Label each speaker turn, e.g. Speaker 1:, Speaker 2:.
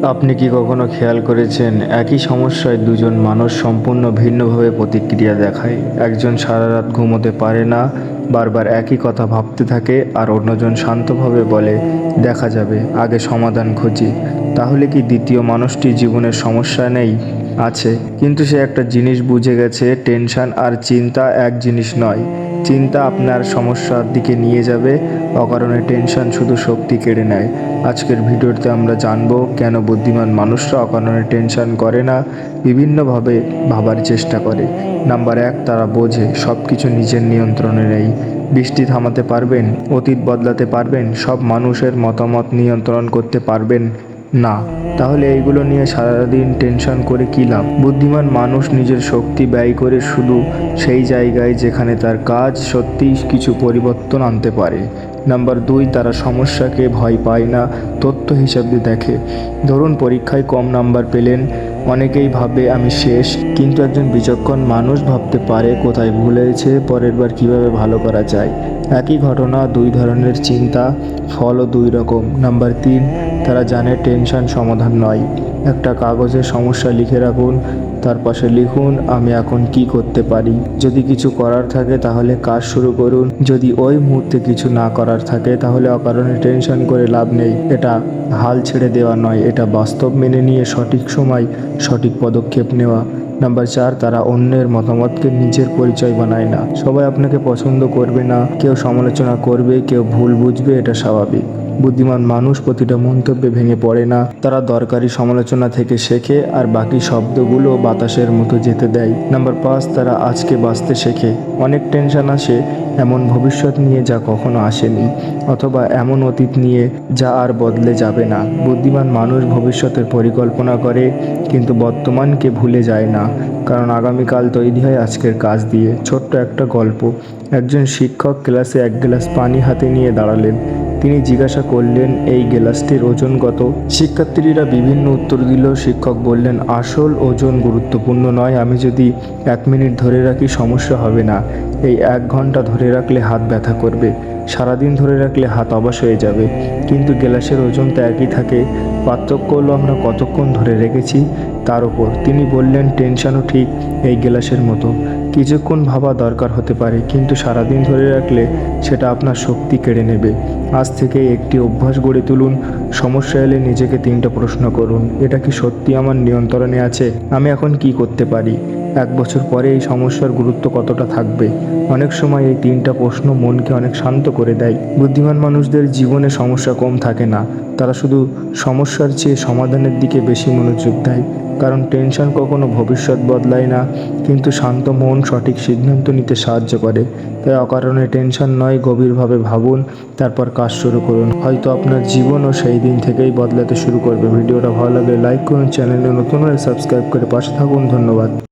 Speaker 1: আপনি কি কখনো খেয়াল করেছেন একই সমস্যায় দুজন মানুষ সম্পূর্ণ ভিন্নভাবে প্রতিক্রিয়া দেখায়? একজন সারা রাত ঘুমোতে পারে না, বারবার একই কথা ভাবতে থাকে, আর অন্যজন শান্তভাবে বলে দেখা যাবে, আগে সমাধান খুঁজি। তাহলে কি দ্বিতীয় মানুষটি জীবনের সমস্যা নেই? আছে, কিন্তু সে একটা জিনিস বুঝে গেছে, টেনশন আর চিন্তা এক জিনিস নয়। চিন্তা আপনার সমস্যার দিকে নিয়ে যাবে, অকারণে টেনশন শুধু শক্তি কেড়ে নেয়। আজকের ভিডিওতে আমরা জানব কেন বুদ্ধিমান মানুষরা অকারণে টেনশন করে না, বিভিন্নভাবে ভাবার চেষ্টা করে। নাম্বার 1, তারা বোঝে সব কিছু নিজের নিয়ন্ত্রণে নেই। বৃষ্টি থামাতে পারবেন, অতীত বদলাতে পারবেন, সব মানুষের মতামত নিয়ন্ত্রণ করতে পারবেন না। তাহলে এইগুলো নিয়ে সারাদিন টেনশন করে কী লাভ? বুদ্ধিমান মানুষ নিজের শক্তি ব্যয় করে শুধু সেই জায়গায় যেখানে তার কাজ সত্যিই কিছু পরিবর্তন আনতে পারে। নাম্বার 2, তারা সমস্যাকে ভয় পায় না, তথ্য হিসাবে দেখে। ধরুন পরীক্ষায় কম নাম্বার পেলেন, অনেকেই ভাবে আমি শেষ, কিন্তু একজন বিচক্ষণ মানুষ ভাবতে পারে কোথায় ভুল হয়েছে, পরের বার কীভাবে ভালো করা যায়। একই ঘটনা, দুই ধরনের চিন্তা, ফলও দুই রকম। নাম্বার 3, তারা জানে টেনশন সমাধান নয়। একটা কাগজে সমস্যা লিখে রাখুন, তার পাশে লিখুন আমি এখন কি করতে পারি। যদি কিছু করার থাকে তাহলে কাজ শুরু করুন, যদি ওই মুহূর্তে কিছু না করার থাকে তাহলে অকারণে টেনশন করে লাভ নেই। এটা হাল ছেড়ে দেওয়া নয়, এটা বাস্তব মেনে নিয়ে সঠিক সময় সঠিক পদক্ষেপ নেওয়া। নাম্বার 4, তারা অন্যের মতামতকে নিজের পরিচয় বানায় না। সবাই আপনাকে পছন্দ করবে না, কেউ সমালোচনা করবে, কেউ ভুল বুঝবে, এটা স্বাভাবিক। বুদ্ধিমান মানুষ প্রতিটা মন্তব্যে ভেঙে পড়ে না, তারা দরকারি সমালোচনা থেকে শেখে আর বাকি শব্দগুলো বাতাসের মতো যেতে দেয়। নাম্বার 5, তারা আজকে বাঁচতে শেখে। অনেক টেনশন আসে এমন ভবিষ্যৎ নিয়ে যা কখনো আসেনি, অথবা এমন অতীত নিয়ে যা আর বদলে যাবে না। বুদ্ধিমান মানুষ ভবিষ্যতের পরিকল্পনা করে, কিন্তু বর্তমানকে ভুলে যায় না, কারণ আগামীকাল তৈরি হয় আজকের কাজ দিয়ে। ছোট্ট একটা গল্প। একজন শিক্ষক ক্লাসে এক গ্লাস পানি হাতে নিয়ে দাঁড়ালেন। তিনি জিজ্ঞাসা করলেন এই গ্লাসটির ওজন কত? শিক্ষার্থীরা বিভিন্ন উত্তর দিল। শিক্ষক বললেন আসল ওজন গুরুত্বপূর্ণ নয়, আমি যদি 1 মিনিট ধরে রাখি সমস্যা হবে না, এই 1 ঘন্টা ধরে রাখলে হাত ব্যথা করবে, সারাদিন ধরে রাখলে হাত অবশ হয়ে যাবে, কিন্তু গ্লাসের ওজন তো একই থাকে। পার্থক্য হলো আমরা কতক্ষণ ধরে রেখেছি তার উপর। তিনি বললেন টেনশনও ঠিক এই গ্লাসের মতো, কিছুক্ষণ ভাবা দরকার হতে পারে, কিন্তু সারাদিন ধরে রাখলে সেটা আপনার শক্তি কেড়ে নেবে। আজ থেকে একটি অভ্যাস গড়ে তুলুন, সমস্যা এলে নিজেকে 3টা প্রশ্ন করুন, এটা কি সত্যি আমার নিয়ন্ত্রণে আছে? আমি এখন কি করতে পারি? 1 বছর পরে এই সমস্যার গুরুত্ব কতটা থাকবে? অনেক সময় এই 3টা প্রশ্ন মনকে অনেক শান্ত করে দেয়। বুদ্ধিমান মানুষদের জীবনে সমস্যা কম থাকে না, তারা শুধু সমস্যার চেয়ে সমাধানের দিকে বেশি মনোযোগ দেয়। কারণ টেনশন কখনো ভবিষ্যৎ বদলায় না, কিন্তু শান্ত মন সঠিক সিদ্ধান্ত নিতে সাহায্য করে। তাই অকারণে টেনশন নয়, গভীরভাবে ভাবুন, তারপর কাজ শুরু করুন। হয়তো আপনার জীবনও সেই দিন থেকেই বদলাতে শুরু করবে। ভিডিওটা ভালো লাগলে লাইক করুন, চ্যানেলে নতুন হলে সাবস্ক্রাইব করে পাশে থাকুন। ধন্যবাদ।